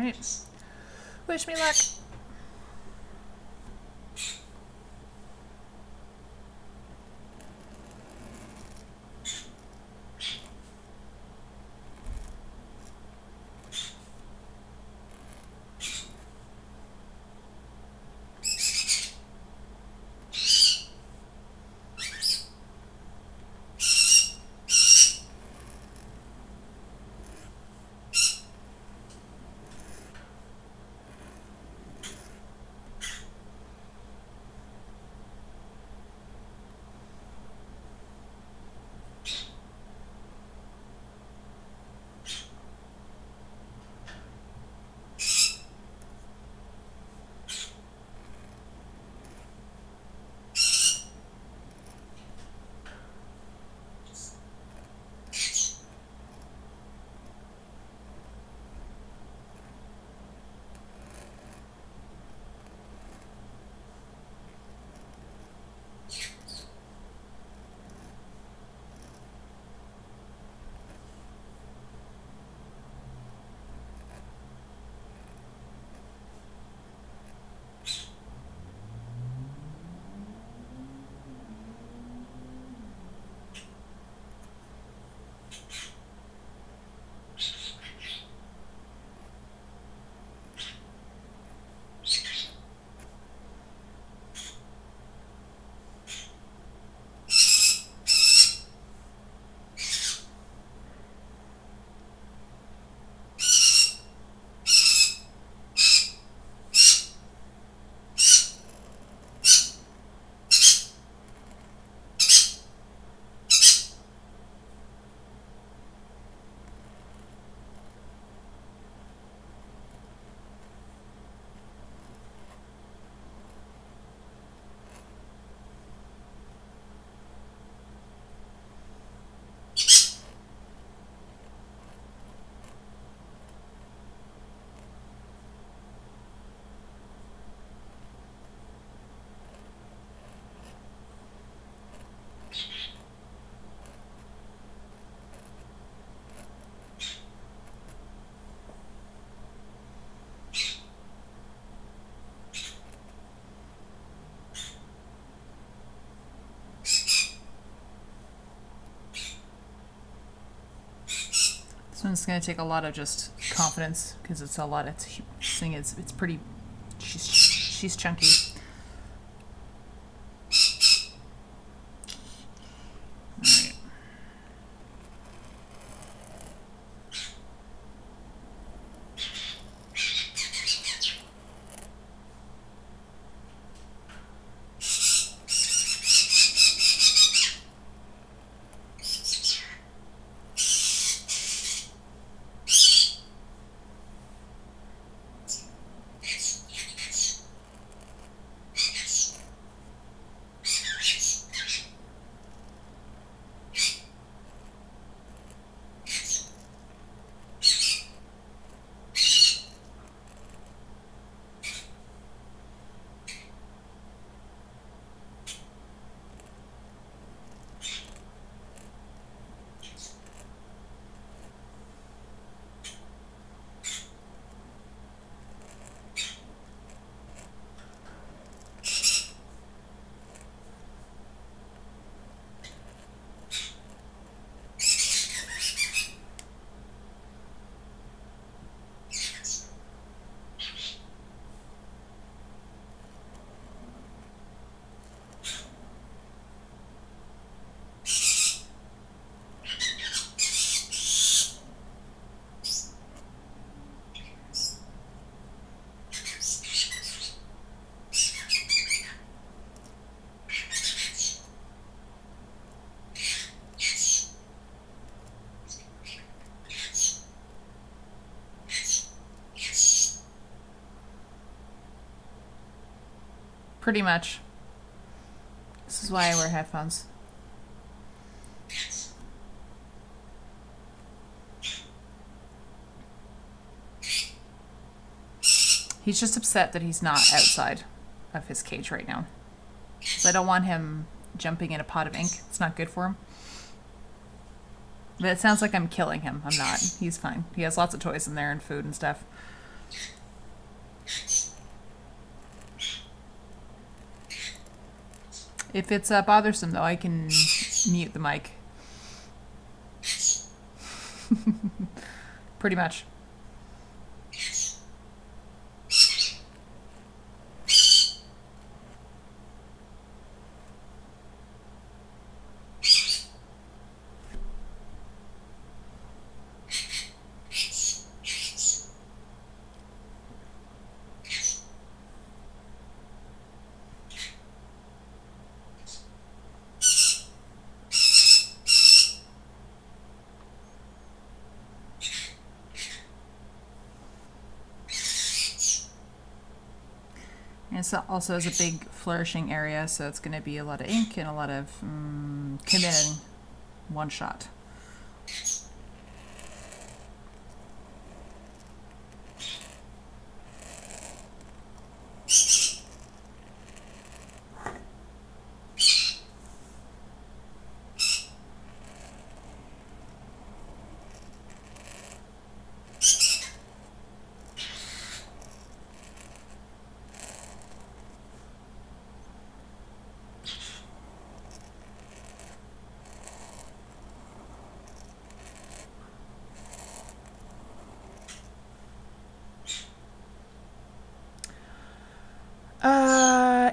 Alright. Wish me luck. This one's going to take a lot of just confidence because it's a lot. It's pretty. She's chunky. Alright. Pretty much. This is why I wear headphones. He's just upset that he's not outside of his cage right now. So I don't want him jumping in a pot of ink. It's not good for him. But it sounds like I'm killing him. I'm not. He's fine. He has lots of toys in there and food and stuff. If it's bothersome, though, I can mute the mic. Pretty much. And it also has a big flourishing area, so it's going to be a lot of ink and a lot of committing one shot.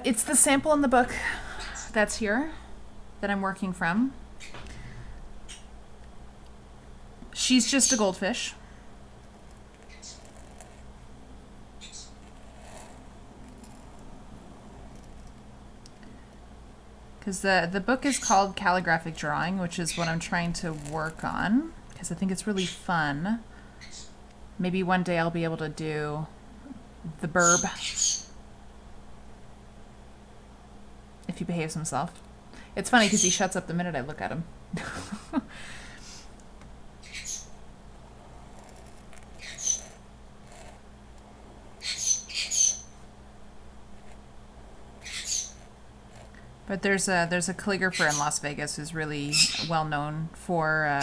It's the sample in the book that's here that I'm working from. She's just a goldfish. Because the book is called Calligraphic Drawing, which is what I'm trying to work on, because I think it's really fun. Maybe one day I'll be able to do the burb if he behaves himself. It's funny because he shuts up the minute I look at him. But there's a calligrapher in Las Vegas who's really well known for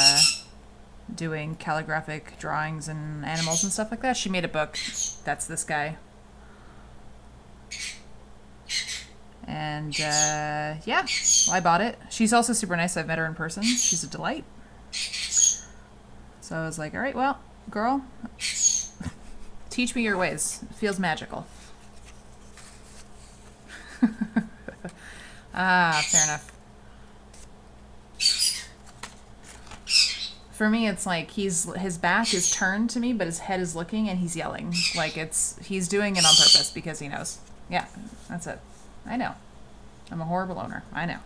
doing calligraphic drawings and animals and stuff like that. She made a book. That's this guy. And yeah, well, I bought it. She's also super nice. I've met her in person. She's a delight. So I was like, all right, well, girl, teach me your ways. It feels magical. Ah, fair enough. For me, it's like his back is turned to me, but his head is looking and he's yelling. Like he's doing it on purpose because he knows. Yeah, that's it. I know. I'm a horrible owner. I know.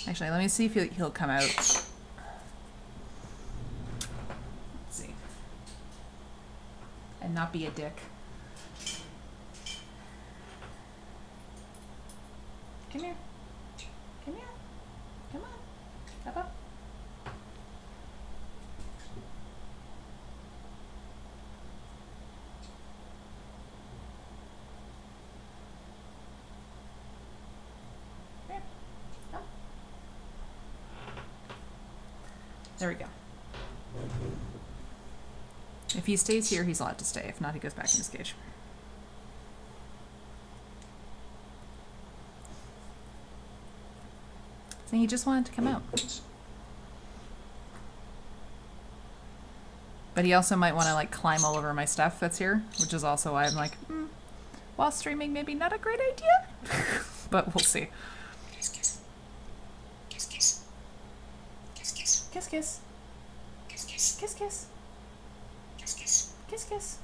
Actually, let me see if he'll come out. Let's see. And not be a dick. Come here. Come here. Come on. Up, up. Here. Come. There we go. If he stays here, he's allowed to stay. If not, he goes back in his cage. So he just wanted to come out. But he also might want to like climb all over my stuff that's here, which is also why I'm like, while streaming, maybe not a great idea. But we'll see. Kiss, kiss. Kiss, kiss. Kiss, kiss. Kiss, kiss. Kiss, kiss. Kiss, kiss. Kiss, kiss. Kiss, kiss.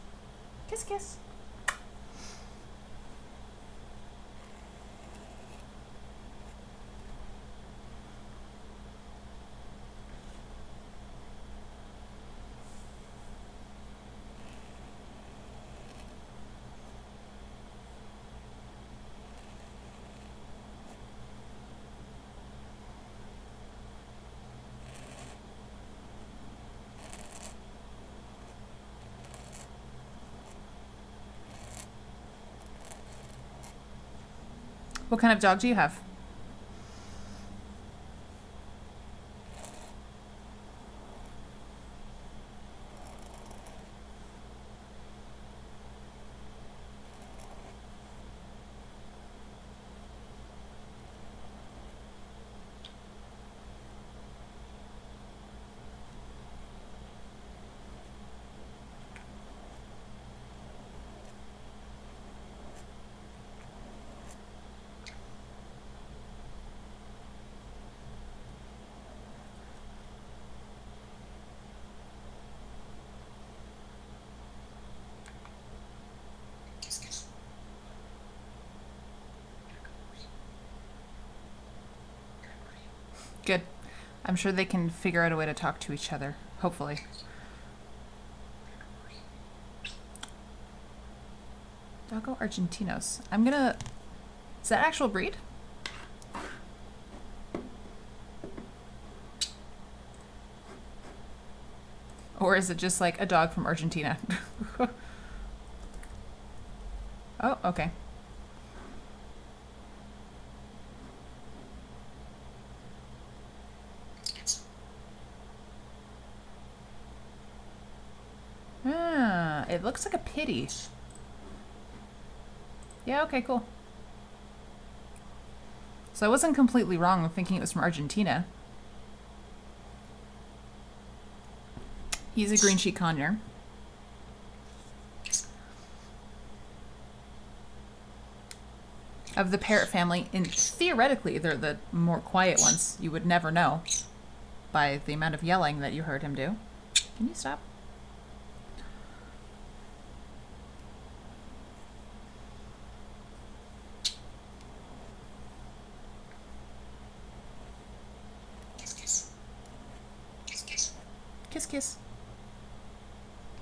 Kiss, kiss. What kind of dog do you have? Good. I'm sure they can figure out a way to talk to each other. Hopefully. Doggo Argentinos. I'm gonna... Is that actual breed? Or is it just like a dog from Argentina? Oh, okay. Ah, it looks like a pity. Yeah, okay, cool. So I wasn't completely wrong with thinking it was from Argentina. He's a green sheet conure. Of the parrot family, and theoretically they're the more quiet ones. You would never know by the amount of yelling that you heard him do. Can you stop? Kiss, kiss. Kiss, kiss. Kiss, kiss.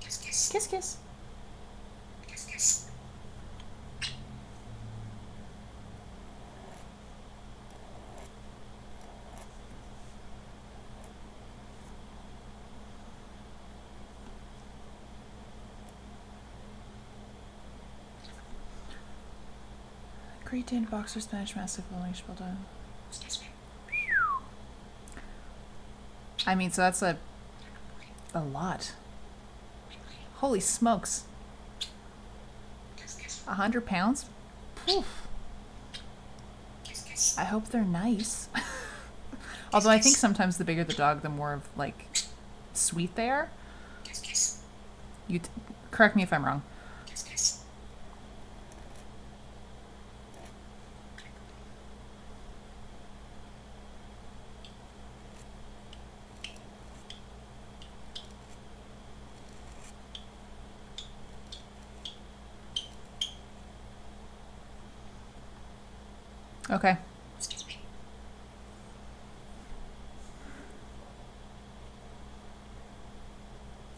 Kiss, kiss. Kiss, kiss. Kiss, kiss. Great Dane, Boxer, Spanish Mastiff, English Bulldog. Excuse me. I mean, so that's a lot. Holy smokes. Kiss, kiss. 100 pounds? Poof. Kiss, kiss. I hope they're nice. Although I think sometimes the bigger the dog, the more of, like, sweet they are. Kiss, kiss. Correct me if I'm wrong. Kiss, kiss. Okay. Excuse me.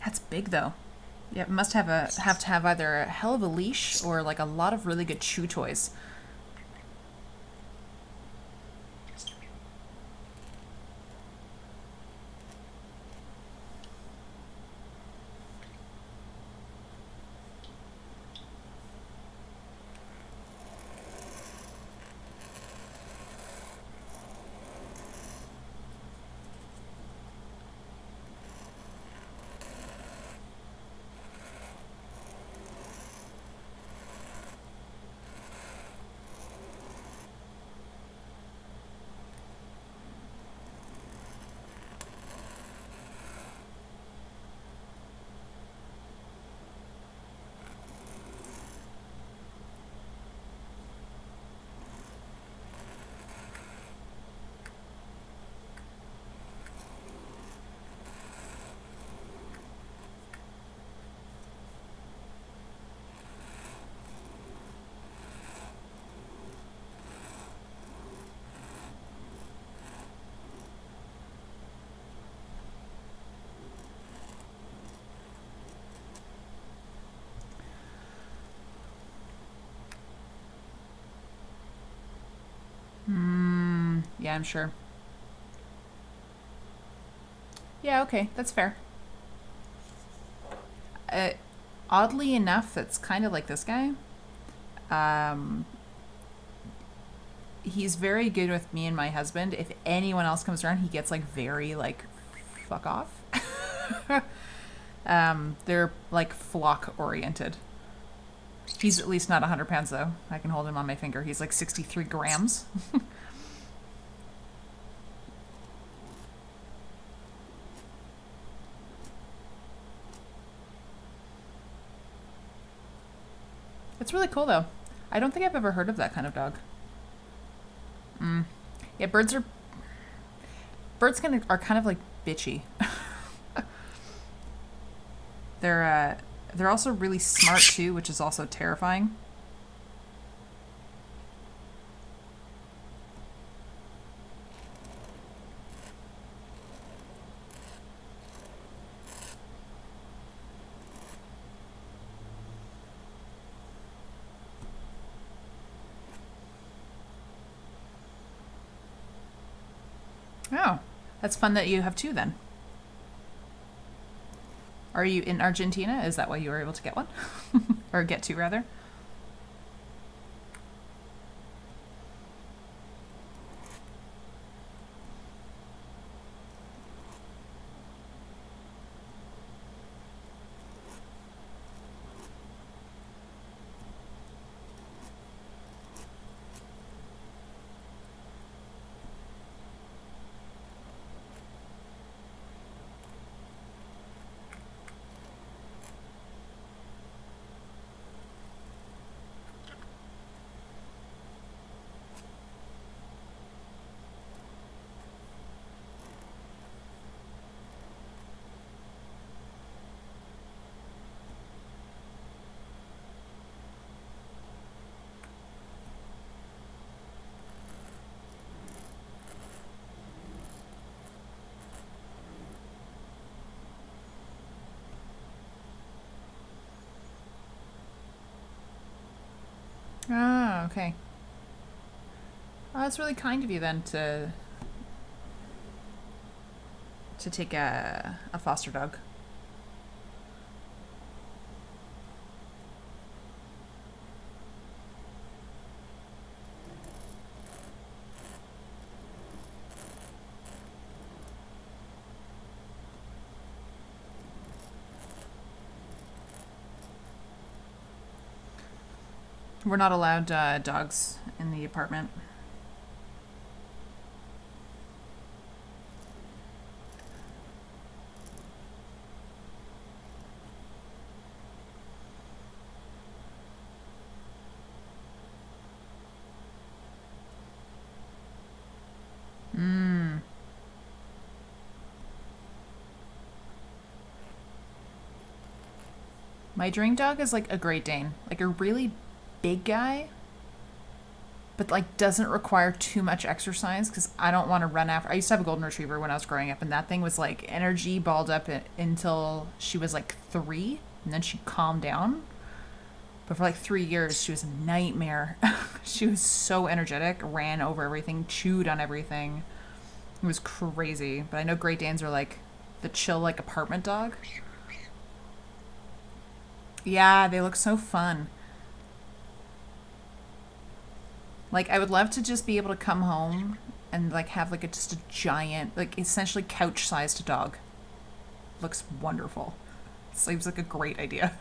That's big though. Yeah, it must have to have either a hell of a leash or like a lot of really good chew toys. Yeah, I'm sure. Yeah, okay, that's fair. Oddly enough, that's kind of like this guy. He's very good with me and my husband. If anyone else comes around, he gets like very like, fuck off. They're like flock oriented. He's at least not 100 pounds though. I can hold him on my finger. He's like 63 grams. It's really cool though. I don't think I've ever heard of that kind of dog. Yeah, birds are kind of like bitchy. They're also really smart too, which is also terrifying. Oh, that's fun that you have two then. Are you in Argentina? Is that why you were able to get one? Or get two, rather? Oh, okay. Oh, that's really kind of you then to take a foster dog. We're not allowed dogs in the apartment. Mm. My dream dog is like a Great Dane, like a really big guy, but like doesn't require too much exercise because I don't want to run after. I used to have a golden retriever when I was growing up, and that thing was like energy balled up until she was like 3, and then she calmed down. But for like 3 years, she was a nightmare. She was so energetic, ran over everything, chewed on everything. It was crazy. But I know Great Danes are like the chill, like apartment dog. Yeah, they look so fun. Like I would love to just be able to come home and like have like just a giant, like essentially couch-sized dog. Looks wonderful. Seems like a great idea.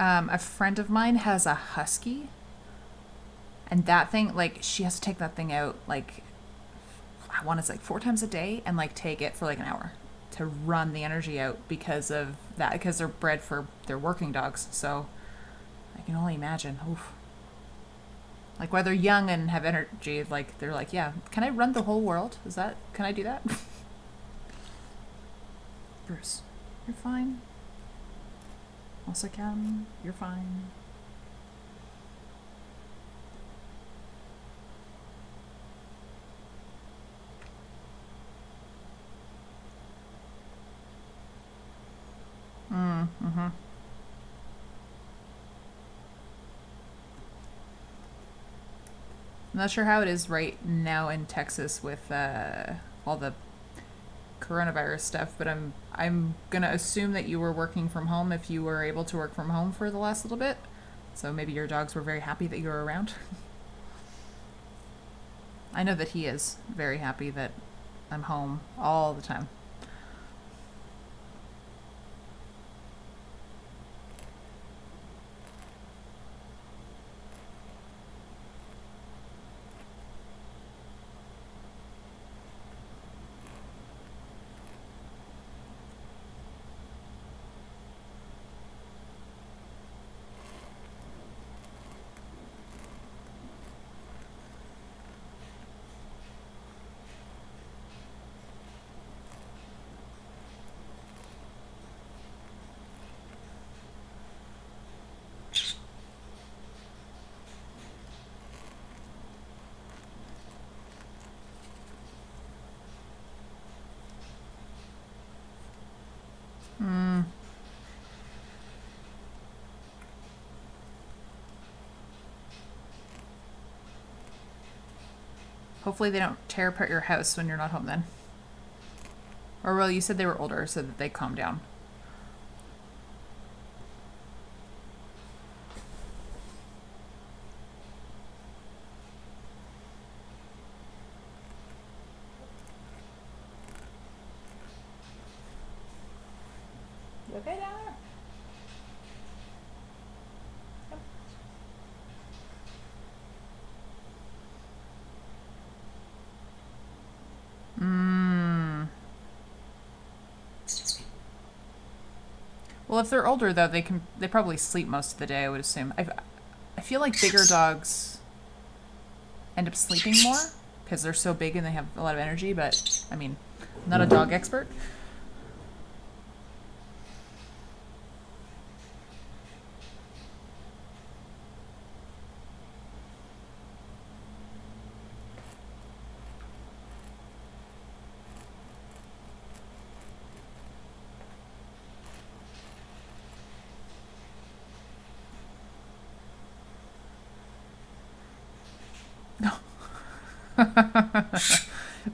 A friend of mine has a husky, and that thing, like, she has to take that thing out, like, I want to say like 4 times a day and, like, take it for, like, an hour to run the energy out because of that, because they're bred for, they're working dogs, so I can only imagine. Oof. Like, while they're young and have energy, like, they're like, yeah, can I run the whole world? Can I do that? Bruce, you're fine. Also, Cam, you're fine. Mm-hmm. I'm not sure how it is right now in Texas with all the coronavirus stuff, but I'm gonna assume that you were working from home if you were able to work from home for the last little bit. So maybe your dogs were very happy that you were around. I know that he is very happy that I'm home all the time. Mm. Hopefully they don't tear apart your house when you're not home then. Or well, you said they were older so that they calm down. You okay down there? Mm. Excuse me. Well, if they're older though, they probably sleep most of the day, I would assume. I feel like bigger dogs end up sleeping more because they're so big and they have a lot of energy, but I mean, I'm not a dog expert. No.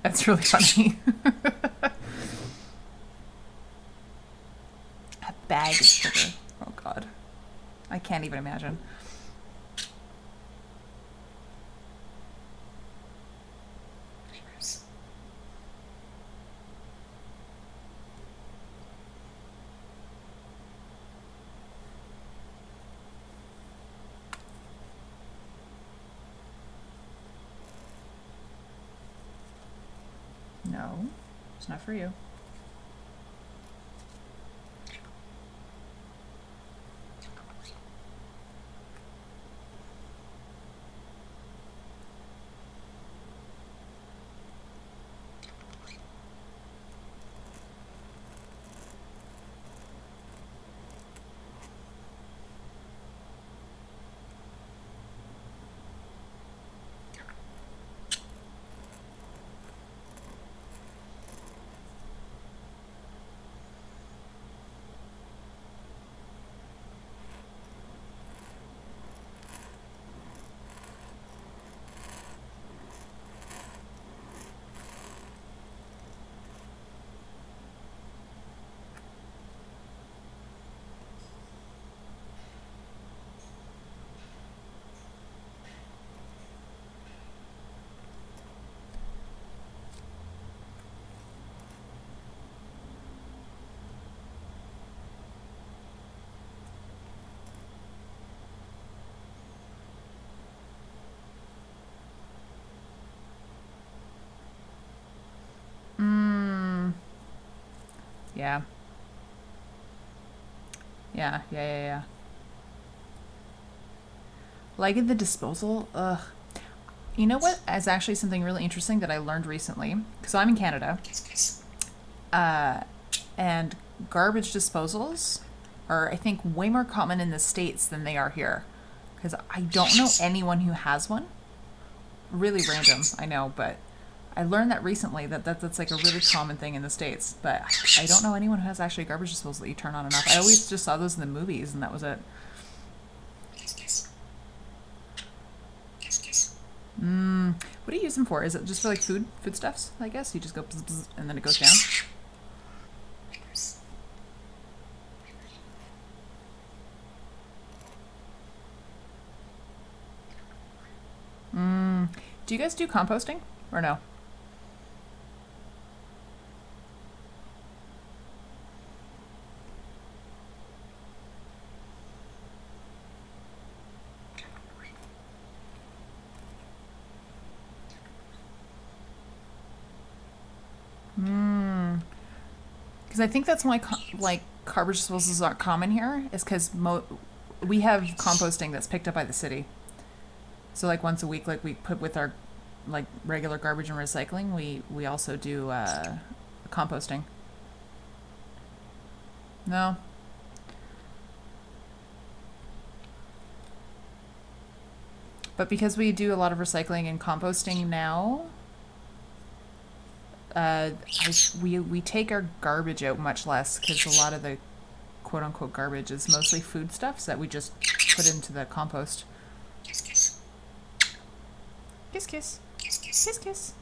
That's really funny. A bag of sugar. Oh god. I can't even imagine. Gross. No, it's not for you. Mm. Yeah. Yeah. Like the disposal, ugh. You know what is actually something really interesting that I learned recently? Because I'm in Canada, Kiss, kiss. and garbage disposals are, I think, way more common in the States than they are here. Because I don't know anyone who has one. Really random, I know, but I learned that recently that's like a really common thing in the States. But I don't know anyone who has actually a garbage disposal that you turn on and off. I always just saw those in the movies, and that was it. Kiss, kiss. Kiss, kiss. What do you use them for? Is it just for like foodstuffs? I guess you just go bzz, bzz, and then it goes down. Do you guys do composting or no? Because I think that's why like garbage disposals aren't common here. Is because we have composting that's picked up by the city. So like once a week, like we put with our like regular garbage and recycling, we also do composting. No. But because we do a lot of recycling and composting now, we take our garbage out much less because a lot of the quote unquote garbage is mostly foodstuffs that we just put into the compost. Kiss, kiss. Kiss, kiss. Kiss, kiss. Kiss, kiss.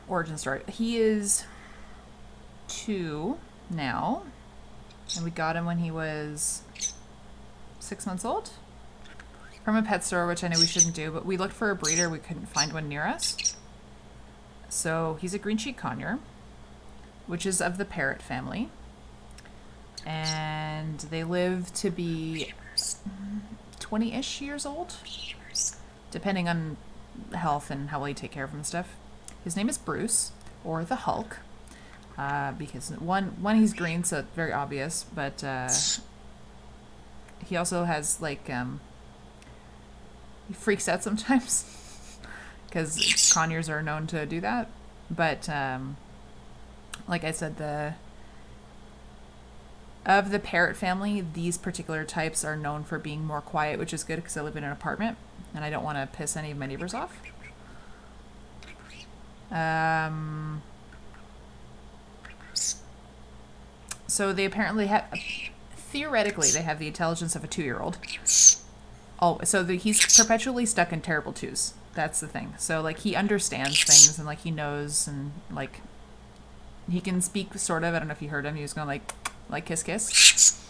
Origin story. He is 2 now, and we got him when he was 6 months old from a pet store, which I know we shouldn't do, but we looked for a breeder. We couldn't find one near us. So he's a green cheek conure, which is of the parrot family, and they live to be 20-ish years old, depending on health and how well you take care of him and stuff. His name is Bruce, or the Hulk, because one he's green, so it's very obvious, but he also has like he freaks out sometimes because conures are known to do that. But like I said, of the parrot family, these particular types are known for being more quiet, which is good because I live in an apartment and I don't want to piss any of my neighbors off. So they apparently have, theoretically, they have the intelligence of a 2-year-old. Oh, so he's perpetually stuck in terrible twos. That's the thing. So like he understands things and like he knows and like he can speak sort of. I don't know if you heard him. He was going like kiss kiss.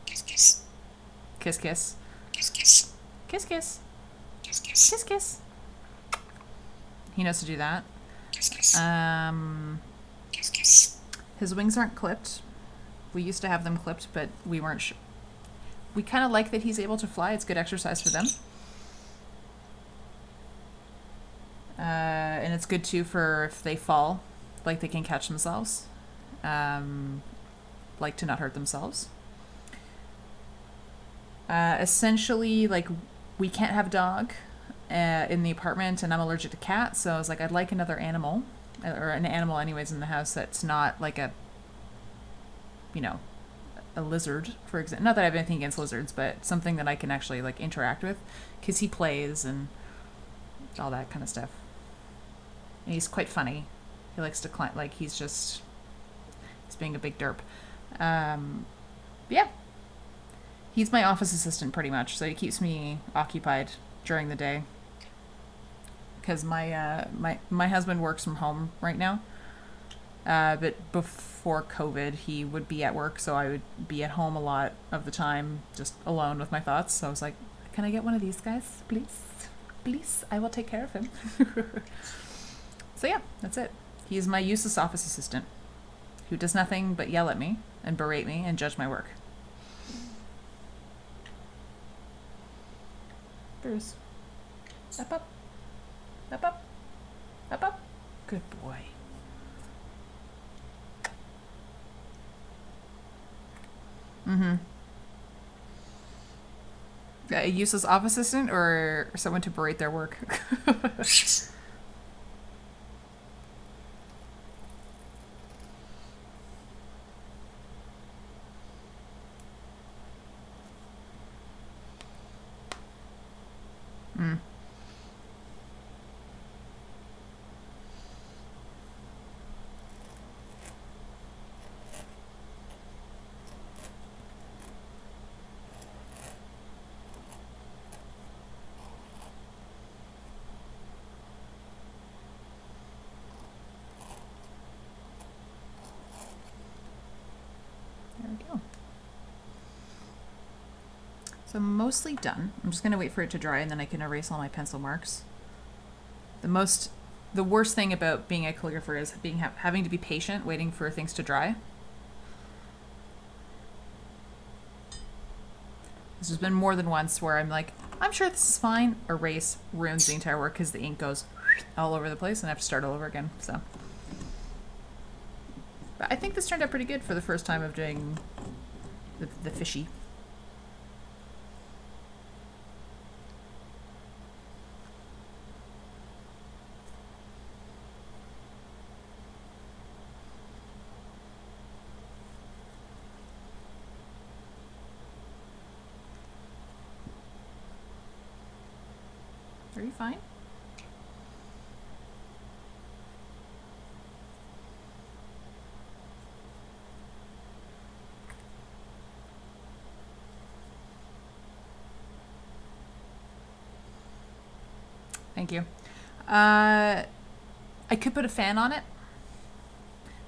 Kiss, kiss. Kiss kiss. Kiss, kiss. Kiss kiss. Kiss, kiss. Kiss kiss. He knows to do that. Kiss, kiss. Kiss, kiss. His wings aren't clipped. We used to have them clipped, but we weren't sure. We kind of like that he's able to fly. It's good exercise for them. And it's good too for if they fall, like they can catch themselves, like to not hurt themselves. Essentially, like we can't have a dog in the apartment, and I'm allergic to cats, so I was like, I'd like another animal, or an animal anyways in the house that's not like a, you know, a lizard, for example. Not that I have anything against lizards, but something that I can actually like interact with, because he plays and all that kind of stuff. And he's quite funny. He likes to climb, like he's being a big derp. Yeah. He's my office assistant pretty much, so he keeps me occupied during the day. Because my husband works from home right now. But before COVID, he would be at work, so I would be at home a lot of the time, just alone with my thoughts. So I was like, can I get one of these guys, please? Please, I will take care of him. So yeah, that's it. He is my useless office assistant, who does nothing but yell at me and berate me and judge my work. Bruce. Up, up. Up, up. Up, up. Good boy. Mm-hmm. A useless office assistant or someone to berate their work? Mm. There we go. So I'm mostly done. I'm just going to wait for it to dry and then I can erase all my pencil marks. The worst thing about being a calligrapher is having to be patient, waiting for things to dry. There's been more than once where I'm like, I'm sure this is fine. Erase, ruins the entire work because the ink goes all over the place and I have to start all over again. So, but I think this turned out pretty good for the first time of doing the fishy. Are you fine? Thank you. I could put a fan on it,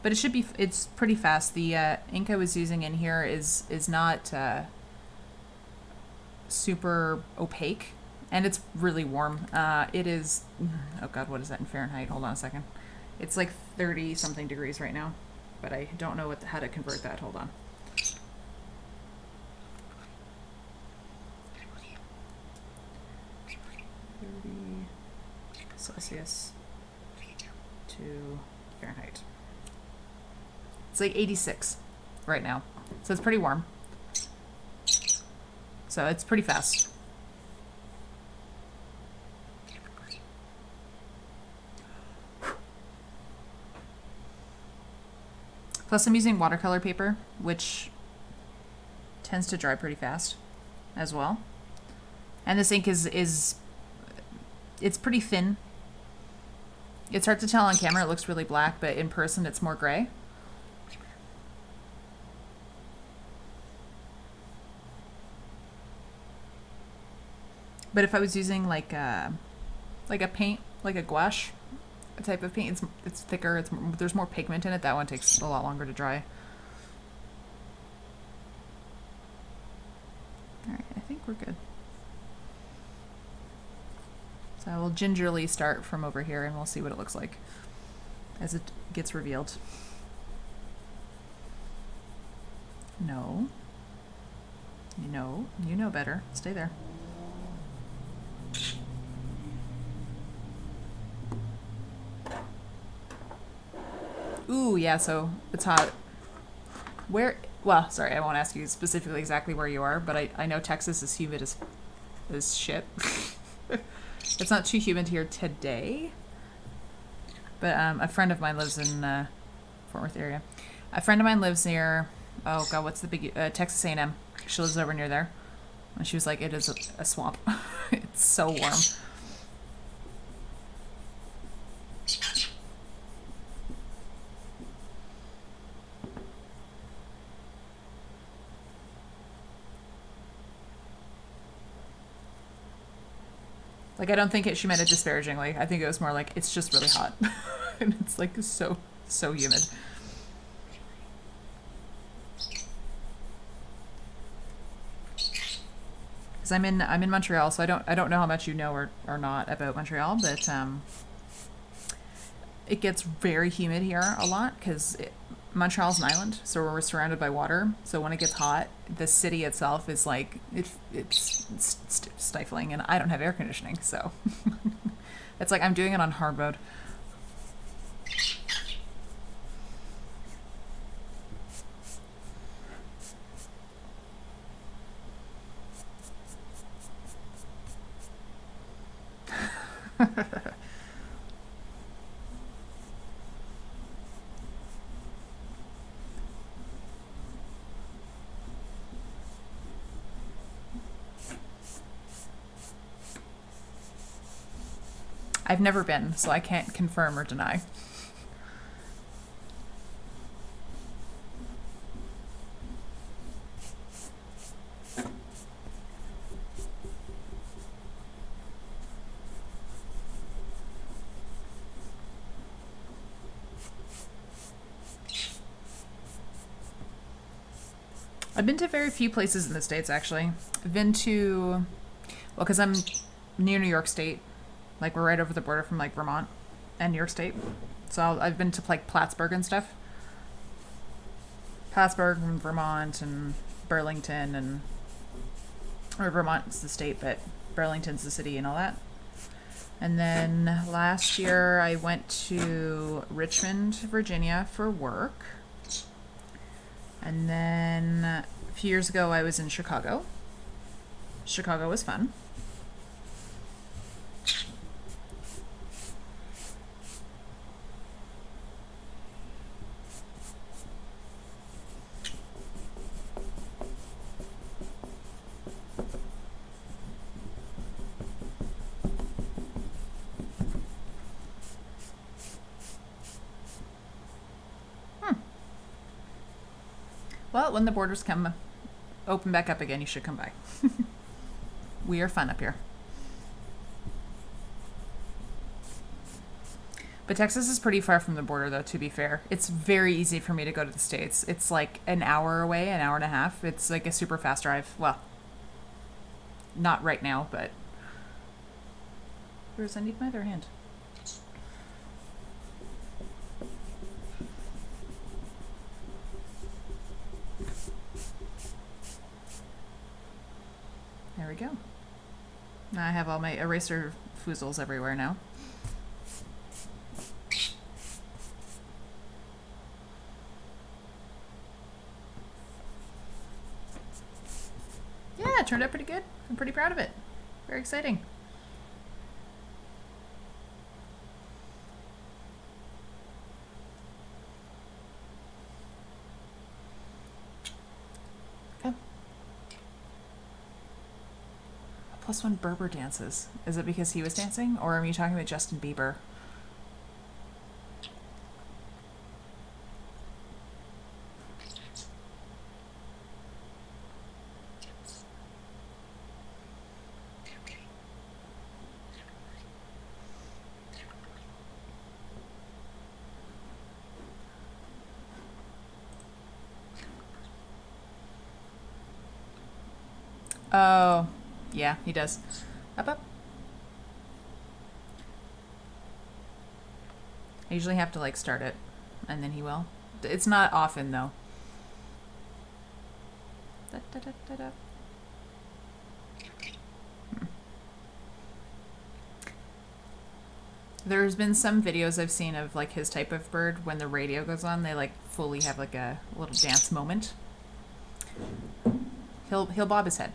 but it's pretty fast. The ink I was using in here is not super opaque. And it's really warm. It is, oh God, what is that in Fahrenheit? Hold on a second. It's like 30 something degrees right now, but I don't know how to convert that. Hold on. 30 Celsius to Fahrenheit. It's like 86 right now. So it's pretty warm. So it's pretty fast. Plus I'm using watercolor paper, which tends to dry pretty fast as well. And this ink is it's pretty thin. It's hard to tell on camera, it looks really black, but in person it's more gray. But if I was using like a paint, like a gouache type of paint, it's thicker, there's more pigment in it. That one takes a lot longer to dry. Alright, I think we're good. So I will gingerly start from over here and we'll see what it looks like as it gets revealed. No. You know better. Stay there. Ooh, yeah, so it's hot. Well, sorry, I won't ask you specifically exactly where you are, but I know Texas is humid as shit. It's not too humid here today. But a friend of mine lives in Fort Worth area. A friend of mine lives near, oh god, what's the big, Texas A&M. She lives over near there. And she was like, it is a swamp. It's so warm. Like, I don't think she meant it disparagingly. I think it was more like, it's just really hot. And it's like so humid. Because I'm in Montreal, so I don't know how much you know or not about Montreal, but it gets very humid here a lot because Montreal's an island, so we're surrounded by water. So when it gets hot, the city itself is like it's stifling, and I don't have air conditioning, so it's like I'm doing it on hard mode. I've never been, so I can't confirm or deny. I've been to very few places in the States, actually. I've been to, well, because I'm near New York State. Like, we're right over the border from, like, Vermont and New York State. So I've been to, like, Plattsburgh and stuff. Plattsburgh and Vermont and Burlington and... Or Vermont's the state, but Burlington's the city and all that. And then last year I went to Richmond, Virginia for work. And then a few years ago I was in Chicago. Chicago was fun. Well, when the borders come open back up again, you should come by. We are fun up here. But Texas is pretty far from the border, though, to be fair. It's very easy for me to go to the States. It's like an hour away, an hour and a half. It's like a super fast drive. Well, not right now, but... Where's I need my other hand? There we go. Now I have all my eraser foozles everywhere now. Yeah, it turned out pretty good. I'm pretty proud of it. Very exciting. Okay. +1 Berber dances. Is it because he was dancing, or are you talking about Justin Bieber? Oh, yeah, he does. Up, up. I usually have to, like, start it, and then he will. It's not often, though. Da, da, da, da, da. There's been some videos I've seen of, like, his type of bird. When the radio goes on, they, like, fully have, like, a little dance moment. He'll bob his head.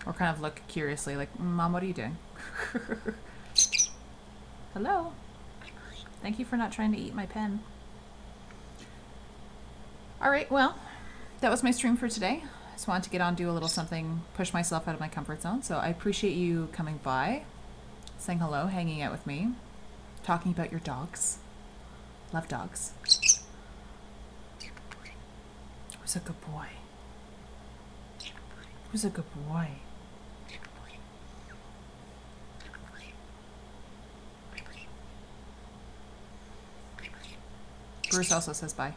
Or kind of look curiously like, Mom, what are you doing? Hello? Thank you for not trying to eat my pen. All right, well, that was my stream for today. I just wanted to get on, do a little something, push myself out of my comfort zone. So I appreciate you coming by, saying hello, hanging out with me, talking about your dogs. Love dogs. Who's a good boy? Who's a good boy? Bruce also says bye.